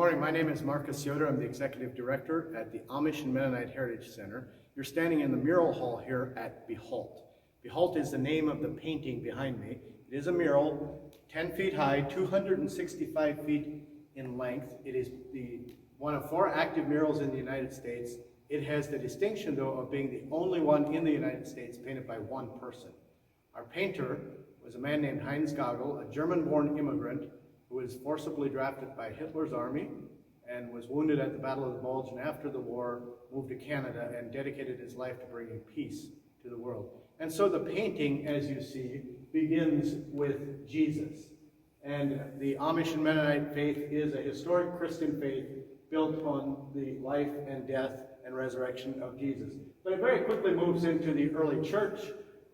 morning. My name is Marcus Yoder. I'm the Executive Director at the Amish and Mennonite Heritage Center. You're standing in the mural hall here at Behalt. Behalt is the name of the painting behind me. It is a mural, 10 feet high, 265 feet in length. It is one of 4 active murals in the United States. It has the distinction, though, of being the only one in the United States painted by one person. Our painter was a man named Heinz Gagel, a German-born immigrant who was forcibly drafted by Hitler's army and was wounded at the Battle of the Bulge, and after the war moved to Canada and dedicated his life to bringing peace to the world. And so the painting, as you see, begins with Jesus. And the Amish and Mennonite faith is a historic Christian faith built on the life and death and resurrection of Jesus. But it very quickly moves into the early church.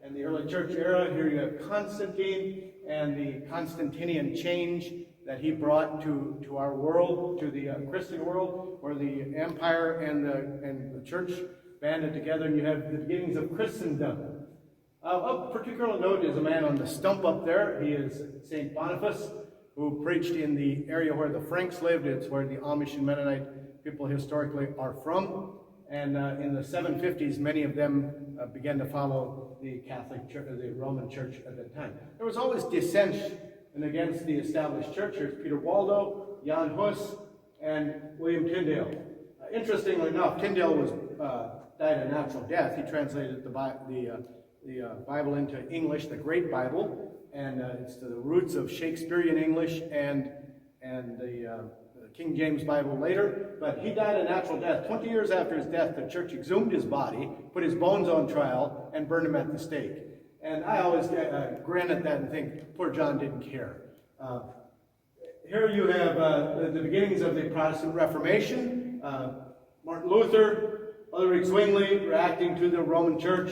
And the early church era, here you have Constantine and the Constantinian change that he brought to our world, to the Christian world, where the empire and the church banded together, and you have the beginnings of Christendom. Of particular note is a man on the stump up there. He is St. Boniface, who preached in the area where the Franks lived. It's where the Amish and Mennonite people historically are from. And in the 750s, many of them began to follow the Catholic Church, the Roman Church at that time. There was always dissent against the established church. There's Peter Waldo, Jan Hus, and William Tyndale. Interestingly enough, Tyndale died a natural death. He translated the Bible into English, the Great Bible, and it's the roots of Shakespearean English and the King James Bible later, but he died a natural death. 20 years after his death, the church exhumed his body, put his bones on trial, and burned him at the stake. And I always grin at that and think, poor John didn't care. Here you have the beginnings of the Protestant Reformation. Martin Luther, Ulrich Zwingli reacting to the Roman Church.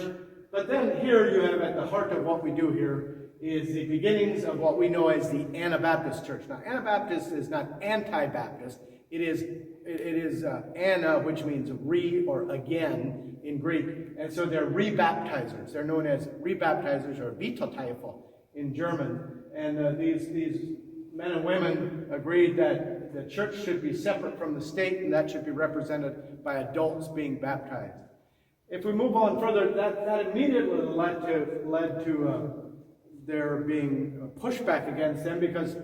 But then here you have at the heart of what we do here is the beginnings of what we know as the Anabaptist Church. Now, Anabaptist is not anti-Baptist. It is ana, which means re or again in Greek. And so they're rebaptizers. They're known as rebaptizers or Wiedertäufer in German. And these men and women agreed that the church should be separate from the state, and that should be represented by adults being baptized. If we move on further, that immediately led to there being pushback against them, because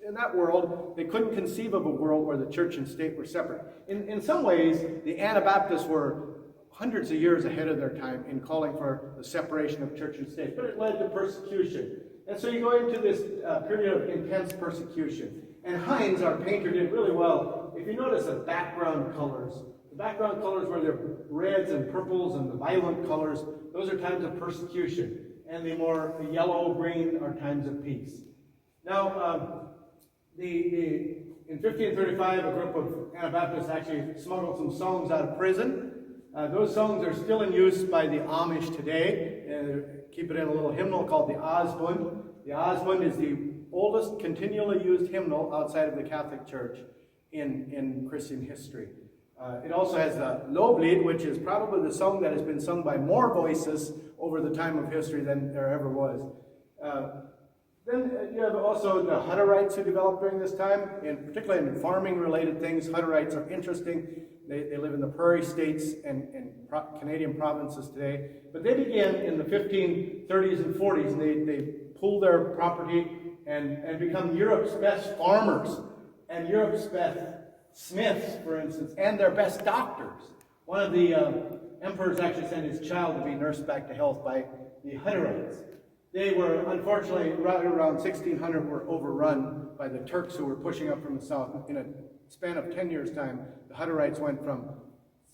in that world, they couldn't conceive of a world where the church and state were separate. In some ways, the Anabaptists were hundreds of years ahead of their time in calling for the separation of church and state, but it led to persecution. And so you go into this period of intense persecution. And Heinz, our painter, did really well. If you notice the background colors where they're reds and purples and the violent colors, those are times of persecution. And the more yellow-green are times of peace. Now, in 1535, a group of Anabaptists actually smuggled some songs out of prison. Those songs are still in use by the Amish today. Keep it in a little hymnal called the Osbund. The Osbund is the oldest continually used hymnal outside of the Catholic Church in Christian history. It also has the Loblied, which is probably the song that has been sung by more voices over the time of history than there ever was. Then you have also the Hutterites who developed during this time, and particularly in farming-related things. Hutterites are interesting. They live in the prairie states and Canadian provinces today. But they begin in the 1530s and 40s, and they pool their property and become Europe's best farmers and Europe's best smiths, for instance, and their best doctors. One of the emperors actually sent his child to be nursed back to health by the Hutterites. They were, unfortunately, right around 1600, were overrun by the Turks who were pushing up from the south. In a span of 10 years' time, the Hutterites went from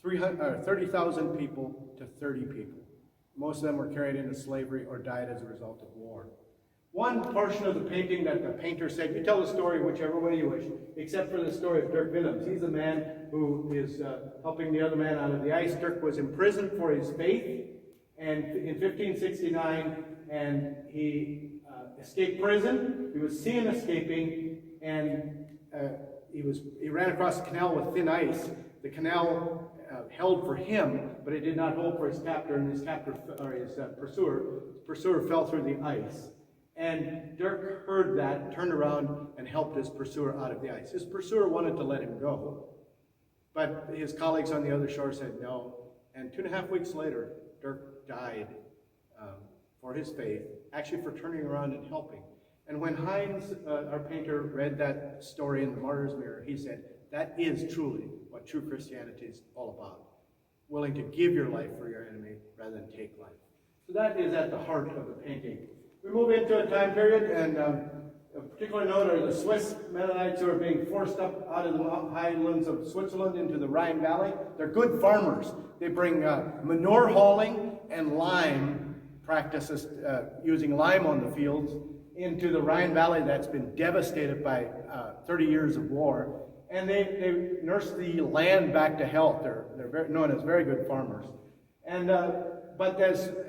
30,000 people to 30 people. Most of them were carried into slavery or died as a result of war. One portion of the painting that the painter said, you tell the story whichever way you wish, except for the story of Dirk Willems. He's a man who is helping the other man out of the ice. Dirk was imprisoned for his faith, and in 1569, and he escaped prison. He was seen escaping, and he ran across the canal with thin ice. The canal held for him, but it did not hold for his captor, and his pursuer fell through the ice. And Dirk heard that, turned around, and helped his pursuer out of the ice. His pursuer wanted to let him go, but his colleagues on the other shore said no. And 2.5 weeks later, Dirk died for his faith, actually for turning around and helping. And when Heinz, our painter, read that story in the Martyr's Mirror, he said, that is truly what true Christianity is all about. Willing to give your life for your enemy rather than take life. So that is at the heart of the painting. We move into a time period, and of particular note are the Swiss Mennonites who are being forced up out of the highlands of Switzerland into the Rhine Valley. They're good farmers. They bring manure hauling and lime practices, using lime on the fields, into the Rhine Valley that's been devastated by 30 years of war. And they nurse the land back to health. They're known as very good farmers. And but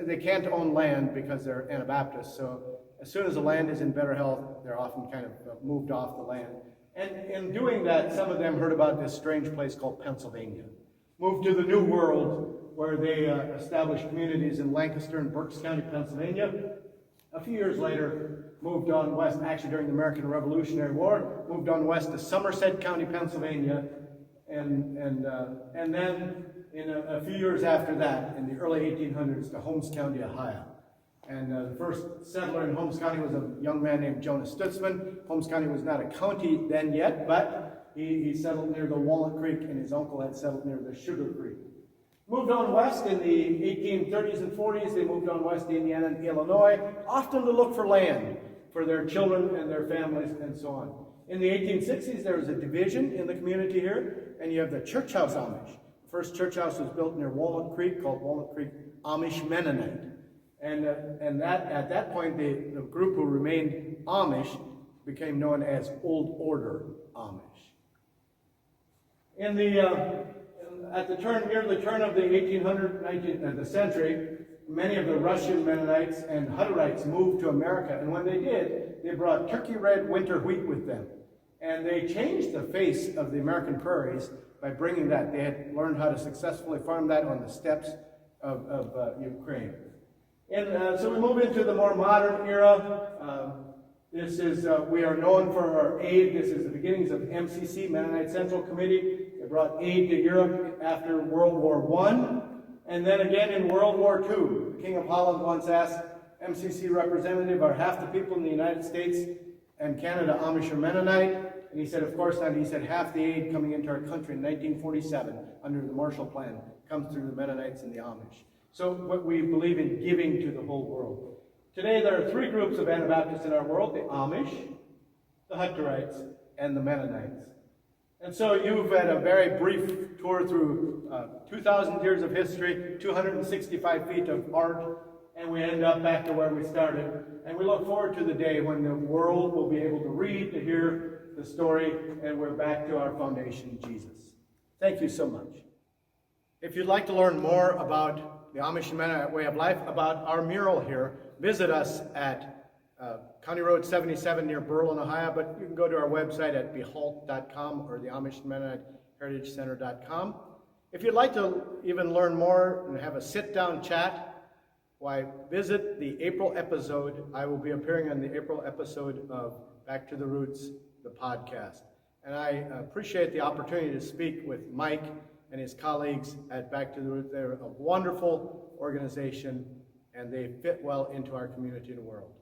they can't own land because they're Anabaptists. So as soon as the land is in better health, they're often kind of moved off the land. And in doing that, some of them heard about this strange place called Pennsylvania. Moved to the New World, where they established communities in Lancaster and Berks County, Pennsylvania. A few years later, moved on west, actually during the American Revolutionary War, moved on west to Somerset County, Pennsylvania, and then in a few years after that, in the early 1800s, to Holmes County, Ohio. And the first settler in Holmes County was a young man named Jonas Stutzman. Holmes County was not a county then yet, but he settled near the Walnut Creek, and his uncle had settled near the Sugar Creek. Moved on west in the 1830s and 40s. They moved on west to Indiana and Illinois, often to look for land for their children and their families and so on. In the 1860s, there was a division in the community here, and you have the church house Amish. The first church house was built near Walnut Creek, called Walnut Creek Amish Mennonite. And that at that point, the group who remained Amish became known as Old Order Amish. In the near the turn of the 1800 century, many of the Russian Mennonites and Hutterites moved to America, and when they did, they brought turkey red winter wheat with them. And they changed the face of the American prairies by bringing that. They had learned how to successfully farm that on the steppes of Ukraine. And so we move into the more modern era. We are known for our aid. This is the beginnings of MCC, Mennonite Central Committee. They brought aid to Europe after World War I. And then again in World War II. The King of Holland once asked MCC representative, are half the people in the United States and Canada Amish or Mennonite? And he said, of course not. He said half the aid coming into our country in 1947 under the Marshall Plan comes through the Mennonites and the Amish. So what we believe in giving to the whole world. Today there are three groups of Anabaptists in our world: the Amish, the Hutterites, and the Mennonites. And so you've had a very brief tour through 2,000 years of history, 265 feet of art, and we end up back to where we started. And we look forward to the day when the world will be able to read, to hear the story, and we're back to our foundation, Jesus. Thank you so much. If you'd like to learn more about the Amish and Mennonite way of life, about our mural here, visit us at County Road 77 near Berlin, Ohio, but you can go to our website at behalt.com or the Amish and Mennonite Heritage Center.com. If you'd like to even learn more and have a sit-down chat, why, visit the April episode. I will be appearing on the April episode of Back to the Roots, the podcast. And I appreciate the opportunity to speak with Mike and his colleagues at Back to the Roots. They're a wonderful organization, and they fit well into our community and world.